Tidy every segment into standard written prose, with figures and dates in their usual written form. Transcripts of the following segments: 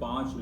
5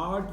8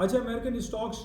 اچھا، American stocks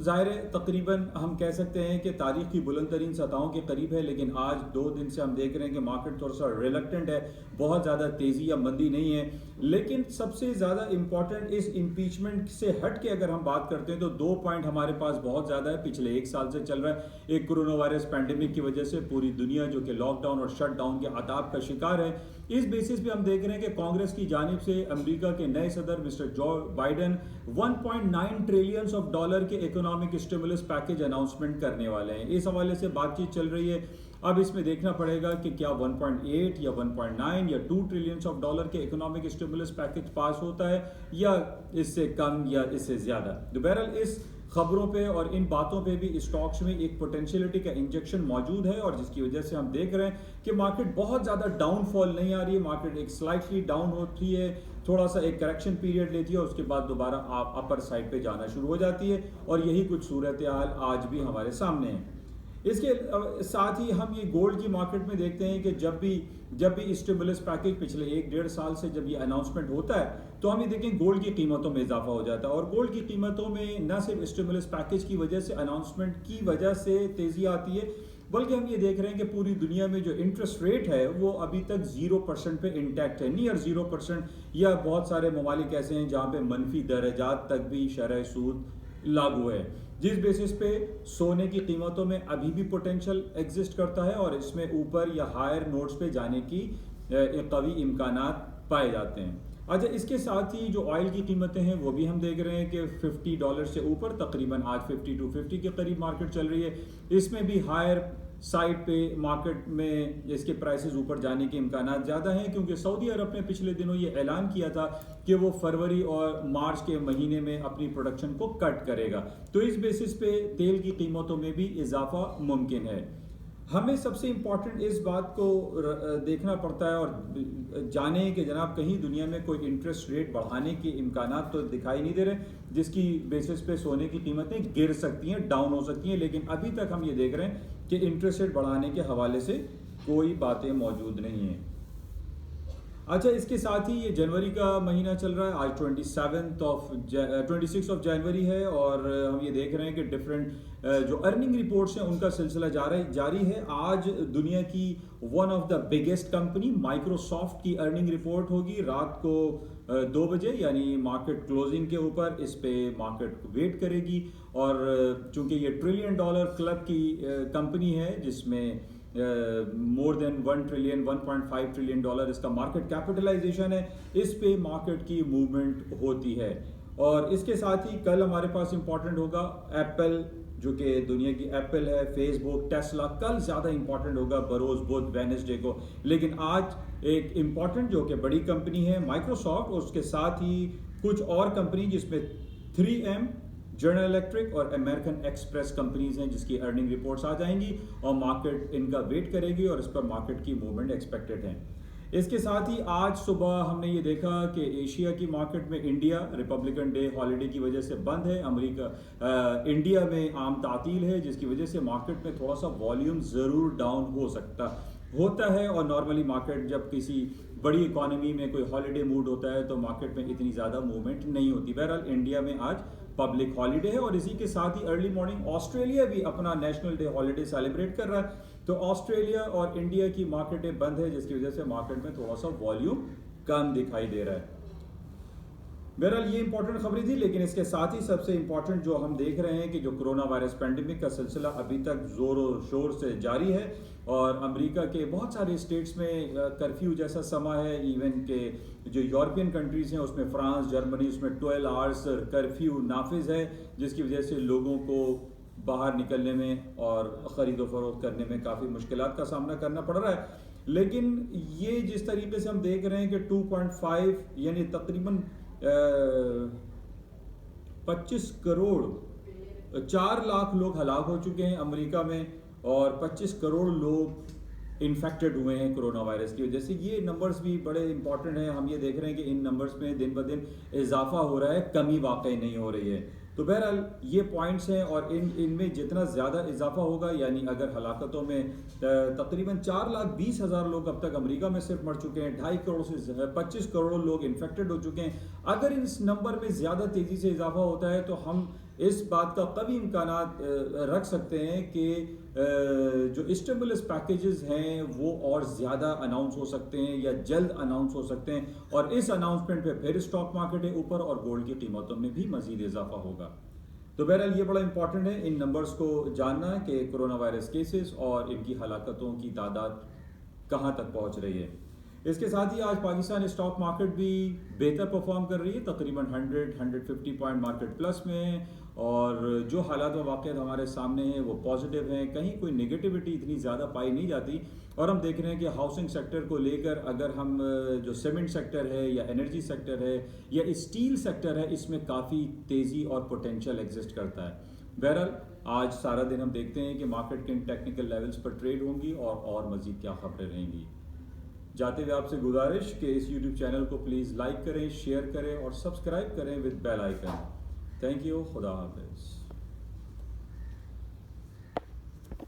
ظاہر ہے تقریباً ہم کہہ سکتے ہیں کہ تاریخ کی بلند ترین سطحوں کے قریب ہے، لیکن آج 2 دن سے ہم دیکھ رہے ہیں کہ مارکیٹ تھوڑا سا ریلکٹنٹ ہے، بہت زیادہ تیزی یا مندی نہیں ہے. لیکن سب سے زیادہ امپورٹنٹ اس امپیچمنٹ سے ہٹ کے اگر ہم بات کرتے ہیں تو 2 پوائنٹ ہمارے پاس بہت زیادہ ہے، پچھلے 1 سال سے چل رہا ہے. ایک کورونا وائرس پینڈیمک کی وجہ سے پوری دنیا جو کہ لاک ڈاؤن اور شٹ ڈاؤن کے عذاب کا شکار ہے. اس بیسس پہ ہم دیکھ رہے ہیں کہ کانگریس کی جانب سے امریکہ کے نئے صدر mister Joe Biden 1.9 trillion of dollar کے اکنامک اسٹیمولس پیکج اناؤنسمنٹ کرنے والے ہیں. اس حوالے سے بات چیت چل رہی ہے. اب اس میں دیکھنا پڑے گا کہ کیا 1.8 یا 1.9 یا 2 ٹریلین آف ڈالر کے اکنامک اسٹیمولس پیکج پاس ہوتا ہے یا اس سے کم یا اس سے زیادہ. تو بہرحال اس خبروں پہ اور ان باتوں پہ بھی اسٹاکس میں ایک پوٹینشیلٹی کا انجیکشن موجود ہے، اور جس کی وجہ سے ہم دیکھ رہے ہیں کہ مارکیٹ بہت زیادہ ڈاؤن فال نہیں آ رہی ہے. مارکیٹ ایک سلائٹلی ڈاؤن ہوتی ہے، تھوڑا سا ایک کریکشن پیریڈ لیتی ہے اور اس کے بعد دوبارہ اپر سائڈ پہ جانا شروع ہو جاتی ہے، اور یہی کچھ صورتحال آج بھی ہمارے سامنے ہے. اس کے ساتھ ہی ہم یہ گولڈ کی مارکیٹ میں دیکھتے ہیں کہ جب بھی اسٹیمولس پیکج پچھلے 1.5 سال سے جب یہ اناؤنسمنٹ ہوتا ہے تو ہم یہ دیکھیں گولڈ کی قیمتوں میں اضافہ ہو جاتا ہے. اور گولڈ کی قیمتوں میں نہ صرف اسٹیمولس پیکج کی وجہ سے، اناؤنسمنٹ کی وجہ سے تیزی آتی ہے، بلکہ ہم یہ دیکھ رہے ہیں کہ پوری دنیا میں جو انٹرسٹ ریٹ ہے وہ ابھی تک 0% پہ انٹیکٹ ہے، نیئر 0%، یا بہت سارے ممالک ایسے ہیں جہاں پہ منفی درجات تک بھی شرح سود لاگو ہے، جس بیسس پہ سونے کی قیمتوں میں ابھی بھی پوٹینشل ایگزسٹ کرتا ہے اور اس میں اوپر یا ہائر نوٹس پہ جانے کی قوی امکانات پائے جاتے ہیں. اچھا، اس کے ساتھ ہی جو آئل کی قیمتیں ہیں وہ بھی ہم دیکھ رہے ہیں کہ $50 سے اوپر، تقریباً آج 5250 کے قریب مارکیٹ چل رہی ہے. اس میں بھی ہائر سائڈ پہ مارکیٹ میں اس کے پرائسز اوپر جانے کے امکانات زیادہ ہیں، کیونکہ سعودی عرب نے پچھلے دنوں یہ اعلان کیا تھا کہ وہ فروری اور مارچ کے مہینے میں اپنی پروڈکشن کو کٹ کرے گا. تو اس بیسس پہ تیل کی قیمتوں میں بھی اضافہ ممکن ہے. ہمیں سب سے امپورٹنٹ اس بات کو دیکھنا پڑتا ہے اور جانیں کہ جناب کہیں دنیا میں کوئی انٹرسٹ ریٹ بڑھانے کے امکانات تو دکھائی نہیں دے رہے، جس کی بیسس پہ سونے کی قیمتیں گر سکتی ہیں، ڈاؤن ہو سکتی ہیں، لیکن ابھی تک ہم یہ دیکھ رہے ہیں کہ انٹرسٹ ریٹ بڑھانے کے حوالے سے کوئی باتیں موجود نہیں ہیں. اچھا، اس کے ساتھ ہی یہ جنوری کا مہینہ چل رہا ہے. آج 26 جنوری ہے، اور ہم یہ دیکھ رہے ہیں کہ ڈفرینٹ جو ارننگ رپورٹس ہیں ان کا سلسلہ جاری ہے. آج دنیا کی one of the biggest company Microsoft کی ارننگ رپورٹ ہوگی رات کو 2 بجے، یعنی مارکیٹ کلوزنگ کے اوپر. اس پہ مارکیٹ ویٹ کرے گی، اور چونکہ یہ $1 ٹریلین کلب کی کمپنی ہے جس میں مور دین 1 ٹریلین 1.5 ٹریلین ڈالر اس کا مارکیٹ کیپٹلائزیشن ہے، اس پہ مارکیٹ کی موومنٹ ہوتی ہے. اور اس کے ساتھ ہی کل ہمارے پاس امپورٹنٹ ہوگا ایپل، جو کہ دنیا کی ایپل ہے، فیس بک، ٹیسلا کل زیادہ امپورٹنٹ ہوگا بروز بدھ وینسڈے کو. لیکن آج ایک امپورٹنٹ جو کہ بڑی کمپنی ہے مائکروسافٹ، اور اس کے ساتھ ہی کچھ اور کمپنی جس میں 3M، جنرل الیکٹرک اور امریکن ایکسپریس کمپنیز ہیں جس کی ارننگ رپورٹس آ جائیں گی اور مارکیٹ ان کا ویٹ کرے گی اور اس پر مارکیٹ کی موومنٹ ایکسپیکٹڈ ہے. اس کے ساتھ ہی آج صبح ہم نے یہ دیکھا کہ ایشیا کی مارکیٹ میں انڈیا ریپبلکن ڈے ہالیڈے کی وجہ سے بند ہے. انڈیا میں عام تعطیل ہے، جس کی وجہ سے مارکیٹ میں تھوڑا سا والیوم ضرور ڈاؤن ہوتا ہے، اور نارملی مارکیٹ جب کسی بڑی اکانومی میں کوئی ہالیڈے موڈ ہوتا ہے تو مارکیٹ میں اتنی زیادہ موومنٹ نہیں ہوتی. بہرحال انڈیا میں آج پبلک ہالیڈے ہے، اور اسی کے ساتھ ہی ارلی مارننگ آسٹریلیا بھی اپنا نیشنل ڈے ہالیڈے سیلیبریٹ کر رہا ہے. تو آسٹریلیا اور انڈیا کی مارکیٹیں بند ہے، جس کی وجہ سے مارکیٹ میں تھوڑا سا والیوم کم دکھائی دے رہا ہے. بہرحال یہ امپورٹنٹ خبریں تھی، لیکن اس کے ساتھ ہی سب سے امپورٹنٹ جو ہم دیکھ رہے ہیں کہ جو کرونا وائرس پینڈیمک کا سلسلہ ابھی تک زور و شور سے جاری ہے، اور امریکہ کے بہت سارے اسٹیٹس میں کرفیو جیسا سما ہے. ایون کہ جو یورپین کنٹریز ہیں اس میں فرانس، جرمنی، اس میں 12 آورس کرفیو نافذ ہے، جس کی وجہ سے لوگوں کو باہر نکلنے میں اور خرید و فروخت کرنے میں کافی مشکلات کا سامنا کرنا پڑ رہا ہے. لیکن یہ جس طریقے سے ہم دیکھ رہے ہیں کہ 2.5 یعنی تقریباً 25 کروڑ 4 لاکھ لوگ ہلاک ہو چکے ہیں امریکہ میں، اور 25 کروڑ لوگ انفیکٹڈ ہوئے ہیں کرونا وائرس کی وجہ سے. یہ نمبرز بھی بڑے امپورٹنٹ ہیں. ہم یہ دیکھ رہے ہیں کہ ان نمبرز میں دن بدن اضافہ ہو رہا ہے، کمی واقع نہیں ہو رہی ہے. تو بہرحال یہ پوائنٹس ہیں، اور ان میں جتنا زیادہ اضافہ ہوگا، یعنی اگر ہلاکتوں میں تقریباً 4,20,000 لوگ اب تک امریکہ میں صرف مر چکے ہیں، 2.5 کروڑ سے 25 کروڑ لوگ انفیکٹڈ ہو چکے ہیں، اگر اس نمبر میں زیادہ تیزی سے اضافہ ہوتا ہے تو ہم اس بات کا قوی امکانات رکھ سکتے ہیں کہ جو اسٹیمولس پیکیجز ہیں وہ اور زیادہ اناؤنس ہو سکتے ہیں یا جلد اناؤنس ہو سکتے ہیں، اور اس اناؤنسمنٹ پہ پھر اسٹاک مارکیٹ ہے اوپر اور گولڈ کی قیمتوں میں بھی مزید اضافہ ہوگا۔ تو بہرحال یہ بڑا امپورٹنٹ ہے ان نمبرز کو جاننا کہ کرونا وائرس کیسز اور ان کی ہلاکتوں کی تعداد کہاں تک پہنچ رہی ہے۔ اس کے ساتھ ہی آج پاکستان اسٹاک مارکیٹ بھی بہتر پرفارم کر رہی ہے، تقریباً 100-150 پوائنٹ مارکیٹ پلس میں ہے، اور جو حالات و واقعات ہمارے سامنے ہیں وہ پازیٹیو ہیں، کہیں کوئی نگیٹیوٹی اتنی زیادہ پائی نہیں جاتی، اور ہم دیکھ رہے ہیں کہ ہاؤسنگ سیکٹر کو لے کر اگر ہم جو سیمنٹ سیکٹر ہے یا انرجی سیکٹر ہے یا اسٹیل سیکٹر ہے، اس میں کافی تیزی اور پوٹینشیل ایگزسٹ کرتا ہے۔ بہرحال آج سارا دن ہم دیکھتے ہیں کہ مارکیٹ کن ٹیکنیکل لیولز پر ٹریڈ ہوں گی اور مزید کیا خبریں رہیں گی۔ جاتے ہوئے آپ سے گزارش کہ اس یوٹیوب چینل کو پلیز لائک کریں، شیئر کریں اور سبسکرائب کریں with bell icon. Thank you, خدا حافظ۔